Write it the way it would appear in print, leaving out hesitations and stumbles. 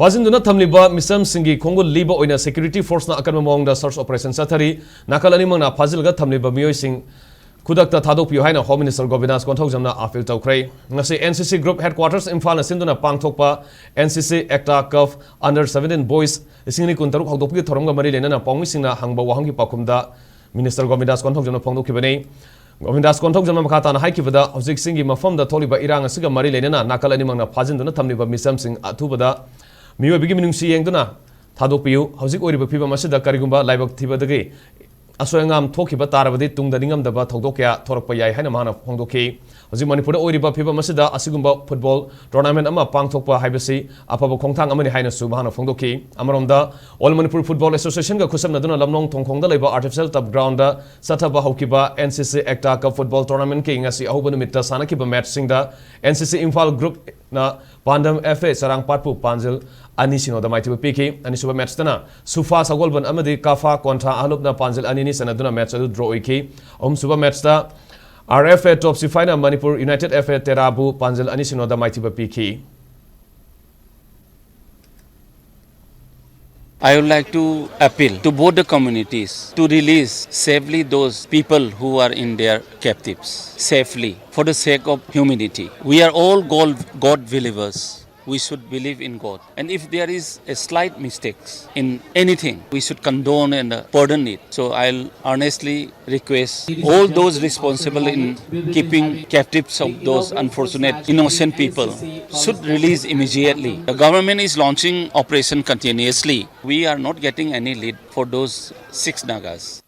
Fazinduna Tamliba, Misam Singi, Congo Liba Oina Security Force na Akamamong the search operation Satari, Nakalani na Pazilga Tamliba Mio Sing, Kudakta Tadok Yohana, Home Minister Govindas Kontojana Afil Tokray, Nasi NCC Group Headquarters, Imphal, Sinduna Pangtokpa, NCC Ekta Cuff, under 17 boys, Singli Kuntaru, Hodopi, Toronga Marilena, Pongisina, Hangba Wahangi Pakumda, Minister Govindas Kontojana Pongokibane. Govindas Kontojana Makata, Haikivada, Hozik Singi, Mafam, the Toliba Irang, Siga Marilena, Nakalani Mana Pazinduna Tamliba Misam Sing Atubada. Miwa beginning seeing Duna, Tadopiu, Hosic Oriba Piva Masida Karigumba, Libok Tiba the Gay. Ashoi Toki Batarabadi, Tungda Ningamdaba, Thorakpa, Thorakpa, Hanamana, Hondoki, Hosi Manipur Oriba Piva Masida, Asigumba football tournament, Ama Pangtokpa, Hibasi, Apapa Kongtang, Amani Hina Subhana Fondoki, Amaronda, All Manipur Football Association, Kusam Naduna Lamnong Tongkonga Leba Artificial Top Grounder, Sataba Hokiba, NCC Ekta Cup Football Tournament King, as the Ahobanimita Sanakiba match Singda, NCC Imphal Group na Pandam FA Sarang Patpu Panjil. Anisino the mighty Piki, Anisuba match Tana, Sufa Sagolban Amadi Kafa contra Alubna Panjil Aninis and Aduna match draw Iki, Suba matchta, RFA top Sifina Manipur United FA Terabu Panjil Anisino the mighty Piki. I would like to appeal to both the communities to release safely those people who are in their captives, safely, for the sake of humanity. We are all God believers. We should believe in God. And if there is a slight mistake in anything, we should condone and pardon it. So I'll honestly request all those responsible in keeping captives of those unfortunate innocent people should release immediately. The government is launching operation continuously. We are not getting any lead for those 6 Nagas.